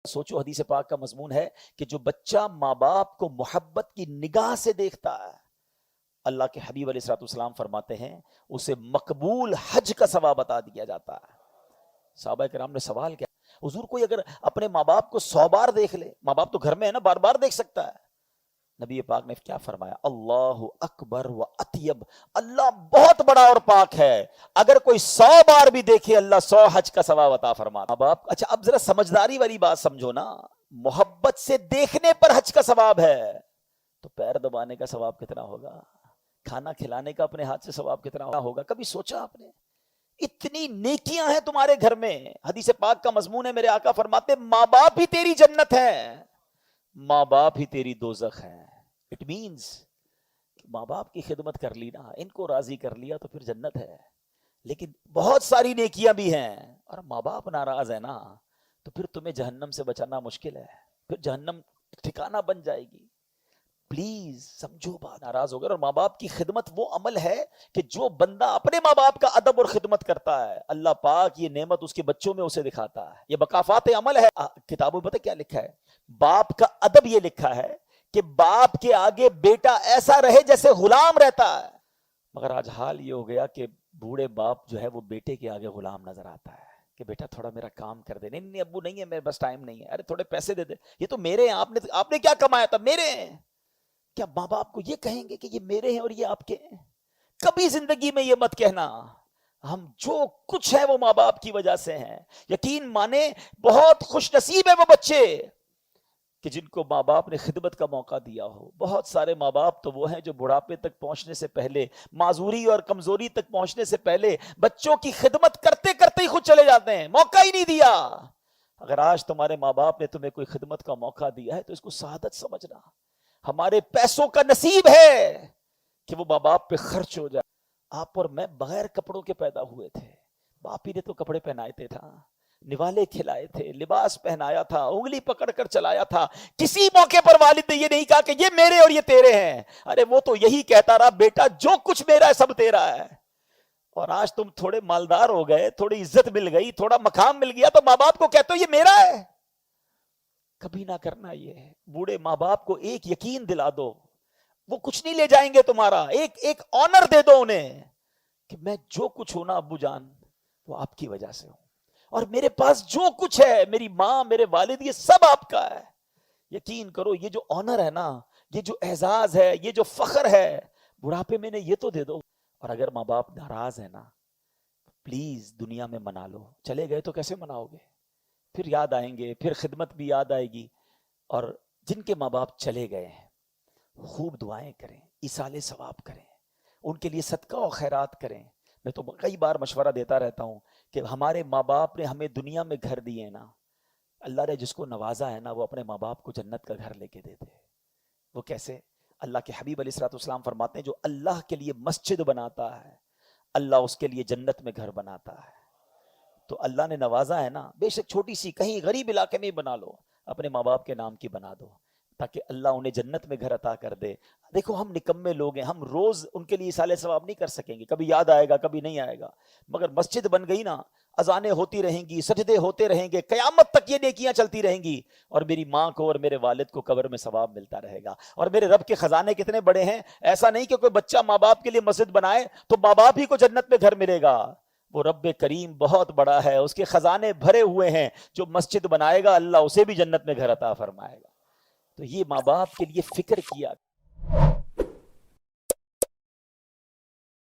سوچو حدیث پاک کا مضمون ہے کہ جو بچہ ماں باپ کو محبت کی نگاہ سے دیکھتا ہے، اللہ کے حبیب علیہ الصلوۃ والسلام فرماتے ہیں اسے مقبول حج کا ثواب عطا دیا جاتا ہے۔ صحابہ کرام نے سوال کیا، حضور کوئی اگر اپنے ماں باپ کو 100 بار دیکھ لے، ماں باپ تو گھر میں ہے نا، بار بار دیکھ سکتا ہے؟ نبی پاک نے کیا فرمایا؟ اللہ اکبر و اطیب، اللہ بہت بڑا اور پاک ہے، اگر کوئی 100 بار بھی دیکھے اللہ 100 حج کا ثواب عطا فرماتا۔ ماں باپ، اچھا اب ذرا سمجھداری والی بات سمجھو نا، محبت سے دیکھنے پر حج کا ثواب ہے تو پیر دبانے کا ثواب کتنا ہوگا؟ کھانا کھلانے کا اپنے ہاتھ سے ثواب کتنا ہوگا؟ کبھی سوچا آپ نے؟ اتنی نیکیاں ہیں تمہارے گھر میں۔ حدیث پاک کا مضمون ہے، میرے آقا فرماتے ماں باپ ہی تیری جنت ہے، ماں باپ ہی تیری دوزخ ہے۔ اٹ مینز ماں باپ کی خدمت کر لی نا، ان کو راضی کر لیا تو پھر جنت ہے۔ لیکن بہت ساری نیکیاں بھی ہیں اور ماں باپ ناراض ہے نا تو پھر تمہیں جہنم سے بچانا مشکل ہے، پھر جہنم ٹھکانہ بن جائے گی۔ پلیز سمجھو بات، ناراض ہو گئے۔ اور ماں باپ کی خدمت وہ عمل ہے کہ جو بندہ اپنے ماں باپ کا ادب اور خدمت کرتا ہے، اللہ پاک یہ نعمت اس کے بچوں میں اسے دکھاتا ہے۔ یہ بکافات عمل ہے۔ کتابوں میں پتہ کیا لکھا ہے؟ باپ کا ادب یہ لکھا ہے کہ باپ کے آگے بیٹا ایسا رہے جیسے غلام رہتا ہے، مگر آج حال یہ ہو گیا کہ بوڑھے باپ جو ہے وہ بیٹے کے آگے غلام نظر آتا ہے کہ بیٹا تھوڑا میرا کام کر دے۔ نہیں ابو نہیں ہے، میرے پاس ٹائم نہیں ہے۔ ارے تھوڑے پیسے دے دے، یہ تو میرے ہیں، آپ نے کیا کمایا تھا؟ میرے ہیں۔ کیا ماں باپ کو یہ کہیں گے کہ یہ میرے ہیں اور یہ آپ کے ہیں؟ کبھی زندگی میں یہ مت کہنا۔ ہم جو کچھ ہے وہ ماں باپ کی وجہ سے ہیں۔ یقین مانے بہت خوش نصیب ہے وہ بچے کہ جن کو ماں باپ نے خدمت کا موقع دیا ہو۔ بہت سارے ماں باپ تو وہ ہیں جو بڑھاپے تک پہنچنے سے پہلے، معذوری اور کمزوری تک پہنچنے سے پہلے بچوں کی خدمت کرتے کرتے ہی خود چلے جاتے ہیں، موقع ہی نہیں دیا۔ اگر آج تمہارے ماں باپ نے تمہیں کوئی خدمت کا موقع دیا ہے تو اس کو سعادت سمجھنا۔ ہمارے پیسوں کا نصیب ہے کہ وہ ماں باپ پہ خرچ ہو جائے۔ آپ اور میں بغیر کپڑوں کے پیدا ہوئے تھے، باپ ہی نے تو کپڑے پہنائے تھا، نوالے کھلائے تھے، لباس پہنایا تھا، انگلی پکڑ کر چلایا تھا۔ کسی موقع پر والد نے یہ نہیں کہا کہ یہ میرے اور یہ تیرے ہیں۔ ارے وہ تو یہی کہتا رہا بیٹا جو کچھ میرا ہے سب تیرا ہے۔ اور آج تم تھوڑے مالدار ہو گئے، تھوڑی عزت مل گئی، تھوڑا مقام مل گیا تو ماں باپ کو کہتے ہو یہ میرا ہے۔ کبھی نہ کرنا یہ ہے۔ بوڑھے ماں باپ کو ایک یقین دلا دو، وہ کچھ نہیں لے جائیں گے تمہارا، ایک آنر دے دو انہیں کہ میں جو کچھ ہوں نا ابو جان وہ آپ کی وجہ سے ہوں، اور میرے پاس جو کچھ ہے، میری ماں، میرے والد، یہ سب آپ کا ہے۔ یقین کرو یہ جو آنر ہے نا، یہ جو اعزاز ہے، یہ جو فخر ہے، بڑھاپے میں نے یہ تو دے دو۔ اور اگر ماں باپ ناراض ہے نا پلیز دنیا میں منا لو، چلے گئے تو کیسے مناؤ گے؟ پھر یاد آئیں گے، پھر خدمت بھی یاد آئے گی۔ اور جن کے ماں باپ چلے گئے ہیں خوب دعائیں کریں، ایصال ثواب کریں، ان کے لیے صدقہ و خیرات کریں۔ میں تو کئی بار مشورہ دیتا رہتا ہوں کہ ہمارے ماں باپ نے ہمیں دنیا میں گھر دیے ہیں نا، اللہ نے جس کو نوازا ہے نا وہ اپنے ماں باپ کو جنت کا گھر لے کے دیتے ہیں۔ وہ کیسے؟ اللہ کے حبیب علیہ الصلوۃ والسلام فرماتے ہیں جو اللہ کے لیے مسجد بناتا ہے اللہ اس کے لیے جنت میں گھر بناتا ہے۔ تو اللہ نے نوازا ہے نا، بے شک چھوٹی سی کہیں غریب علاقے میں بنا لو، اپنے ماں باپ کے نام کی بنا دو تاکہ اللہ انہیں جنت میں گھر عطا کر دے۔ دیکھو ہم نکمے لوگ ہیں، ہم روز ان کے لیے ایصال ثواب نہیں کر سکیں گے، کبھی یاد آئے گا کبھی نہیں آئے گا، مگر مسجد بن گئی نا، اذانیں ہوتی رہیں گی، سجدے ہوتے رہیں گے، قیامت تک یہ نیکیاں چلتی رہیں گی، اور میری ماں کو اور میرے والد کو قبر میں ثواب ملتا رہے گا۔ اور میرے رب کے خزانے کتنے بڑے ہیں، ایسا نہیں کہ کوئی بچہ ماں باپ کے لیے مسجد بنائے تو ماں باپ ہی کو جنت میں گھر ملے گا۔ وہ رب کریم بہت بڑا ہے، اس کے خزانے بھرے ہوئے ہیں، جو مسجد بنائے گا اللہ اسے بھی جنت میں گھر عطا فرمائے گا۔ تو یہ ماں باپ کے لیے فکر کیا